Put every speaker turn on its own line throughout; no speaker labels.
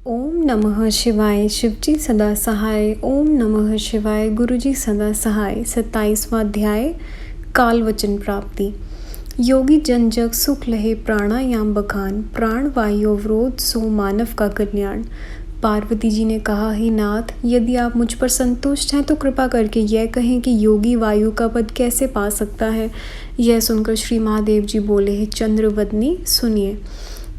ओम नमः शिवाय। शिवजी सदा सहाय। ओम नमः शिवाय। गुरुजी सदा सहाय। 27वां अध्याय काल वचन प्राप्ति। योगी जन जग सुख लहे प्राणायाम बखान, प्राण वायु अवरोध सो मानव का कल्याण। पार्वती जी ने कहा, हे नाथ, यदि आप मुझ पर संतुष्ट हैं तो कृपा करके यह कहें कि योगी वायु का पद कैसे पा सकता है। यह सुनकर श्री महादेव जी बोले, हे चंद्रवदनी, सुनिए।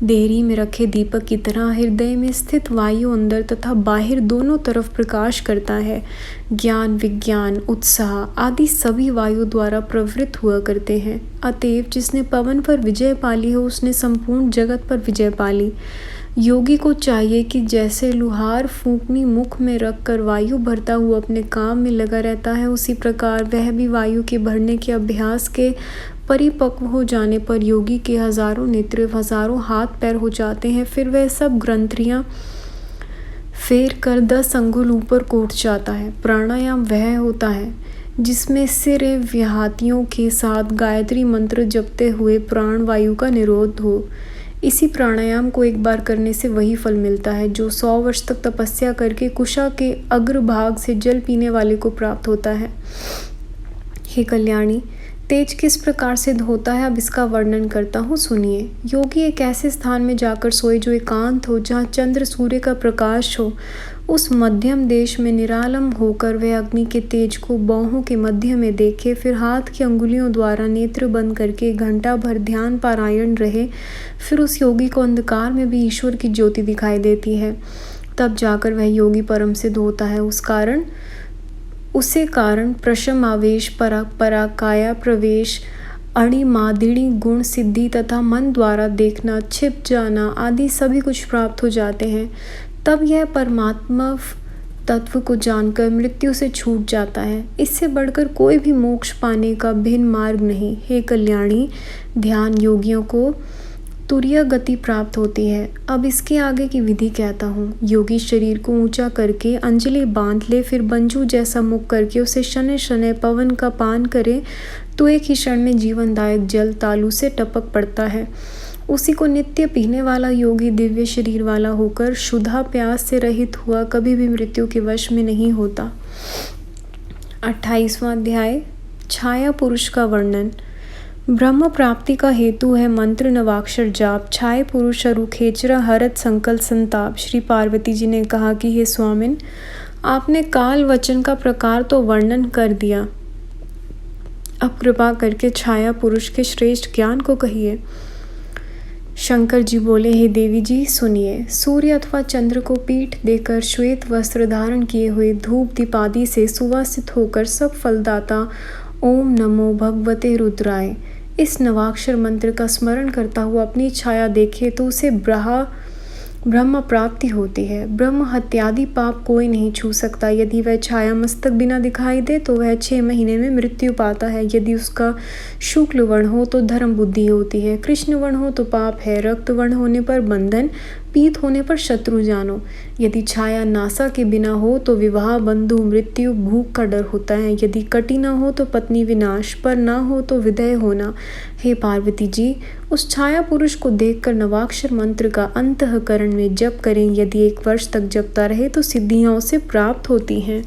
देहरी में रखे दीपक की तरह हृदय में स्थित वायु अंदर तथा बाहर दोनों तरफ प्रकाश करता है। ज्ञान, विज्ञान, उत्साह आदि सभी वायु द्वारा प्रवृत्त हुआ करते हैं। अतएव जिसने पवन पर विजय पाली हो उसने संपूर्ण जगत पर विजय पाली। योगी को चाहिए कि जैसे लुहार फूंकनी मुख में रखकर वायु भरता हुआ अपने काम में लगा रहता है, उसी प्रकार वह भी वायु के भरने के अभ्यास के परिपक्व हो जाने पर योगी के हजारों नेत्र, हजारों हाथ पैर हो जाते हैं। फिर वह सब ग्रंथियां फेर कर 10 अंगुल ऊपर को उठ जाता है। प्राणायाम वह होता है जिसमें सिर व्याहतियों के साथ गायत्री मंत्र जपते हुए प्राण वायु का निरोध हो। इसी प्राणायाम को एक बार करने से वही फल मिलता है जो 100 वर्ष तक तपस्या करके कुशा के अग्रभाग से जल पीने वाले को प्राप्त होता है। हे कल्याणी, तेज किस प्रकार सिद्ध होता है, अब इसका वर्णन करता हूँ, सुनिए। योगी एक ऐसे स्थान में जाकर सोए जो एकांत हो, जहाँ चंद्र सूर्य का प्रकाश हो। उस मध्यम देश में निरालम होकर वह अग्नि के तेज को बाहों के मध्य में देखे। फिर हाथ की अंगुलियों द्वारा नेत्र बंद करके घंटा भर ध्यान पारायण रहे। फिर उस योगी को अंधकार में भी ईश्वर की ज्योति दिखाई देती है। तब जाकर वह योगी परम सिद्ध होता है। उसे कारण प्रशम आवेश, पराकाया प्रवेश, अणिमादिणी गुण सिद्धि तथा मन द्वारा देखना, छिप जाना आदि सभी कुछ प्राप्त हो जाते हैं। तब यह परमात्मा तत्व को जानकर मृत्यु से छूट जाता है। इससे बढ़कर कोई भी मोक्ष पाने का भिन्न मार्ग नहीं। हे कल्याणी, ध्यान योगियों को तुरीय गति प्राप्त होती है। अब इसके आगे की विधि कहता हूँ। योगी शरीर को ऊंचा करके अंजलि बांध ले, फिर बंजू जैसा मुख करके उसे शनै शनै पवन का पान करे तो एक ही क्षण में जीवनदायक जल तालू से टपक पड़ता है। उसी को नित्य पीने वाला योगी दिव्य शरीर वाला होकर शुद्धा प्यास से रहित हुआ कभी भी मृत्यु के वश में नहीं होता। 28वां अध्याय छाया पुरुष का वर्णन। ब्रह्म प्राप्ति का हेतु है मंत्र नवाक्षर जाप। छाया पुरुष अरु खेचरा हरत संकल्प संताप। श्री पार्वती जी ने कहा कि हे स्वामिन, आपने काल वचन का प्रकार तो वर्णन कर दिया, अब कृपा करके छाया पुरुष के श्रेष्ठ ज्ञान को कहिए। शंकर जी बोले, हे देवी जी, सुनिए। सूर्य अथवा चंद्र को पीठ देकर श्वेत वस्त्र धारण किए हुए धूप दीपादि से सुवासित होकर सब फलदाता ओम नमो भगवते रुद्राय इस नवाक्षर मंत्र का स्मरण करता हुआ अपनी छाया देखे तो उसे ब्रह्म प्राप्ति होती है। ब्रह्म हत्यादि पाप कोई नहीं छू सकता। यदि वह छाया मस्तक बिना दिखाई दे तो वह 6 महीने में मृत्यु पाता है। यदि उसका शुक्ल वर्ण हो तो धर्म बुद्धि होती है, कृष्ण वर्ण हो तो पाप है, रक्त वर्ण होने पर बंधन, पीत होने पर शत्रु जानो। यदि छाया नासा के बिना हो तो विवाह, बंधु, मृत्यु, भूख का डर होता है। यदि कटी न हो तो पत्नी विनाश, पर न हो तो विदय होना। हे पार्वती जी, उस छाया पुरुष को देखकर नवाक्षर मंत्र का अंतःकरण में जप करें। यदि 1 वर्ष तक जपता रहे तो सिद्धियां उसे प्राप्त होती हैं।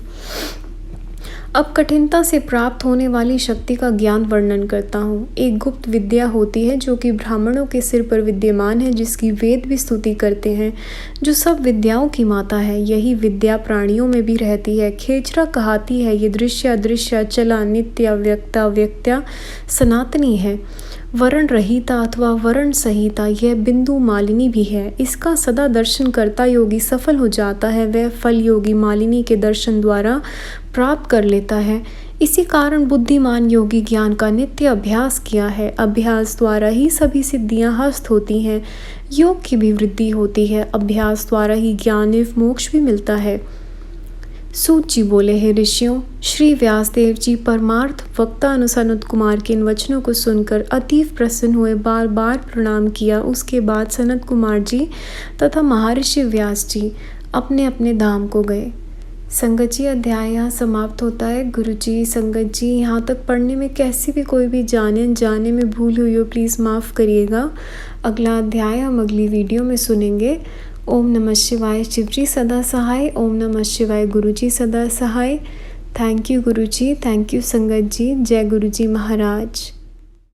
अब कठिनता से प्राप्त होने वाली शक्ति का ज्ञान वर्णन करता हूँ। एक गुप्त विद्या होती है जो कि ब्राह्मणों के सिर पर विद्यमान है, जिसकी वेद भी स्तुति करते हैं, जो सब विद्याओं की माता है। यही विद्या प्राणियों में भी रहती है। खेचरा कहाती है, ये दृश्य अदृश्य, चला, नित्य, अव्यक्ता, व्यक्त्या, सनातनी है। वर्ण रहिता अथवा वर्ण सहिता यह बिंदु मालिनी भी है। इसका सदा दर्शन करता योगी सफल हो जाता है। वह फल योगी मालिनी के दर्शन द्वारा प्राप्त कर लेता है। इसी कारण बुद्धिमान योगी ज्ञान का नित्य अभ्यास किया है। अभ्यास द्वारा ही सभी सिद्धियां हस्त होती हैं। योग की भी वृद्धि होती है। अभ्यास द्वारा ही ज्ञान एवं मोक्ष भी मिलता है। सूत जी बोले, हे ऋषियों, श्री व्यासदेव जी परमार्थ वक्ता सनत कुमार के इन वचनों को सुनकर अतीव प्रसन्न हुए, बार बार प्रणाम किया। उसके बाद सनत कुमार जी तथा महर्षि व्यास जी अपने अपने धाम को गए। संगत जी, अध्याय यहाँ समाप्त होता है। गुरु जी, संगत जी, यहाँ तक पढ़ने में कैसी भी कोई भी जाने में भूल हुई हो प्लीज़ माफ़ करिएगा। अगला अध्याय हम अगली वीडियो में सुनेंगे। ओम नमः शिवाय। शिवजी सदा सहाय। ओम नमः शिवाय। गुरुजी सदा सहाय। Thank you Guruji, thank you संगत जी। जय गुरुजी महाराज।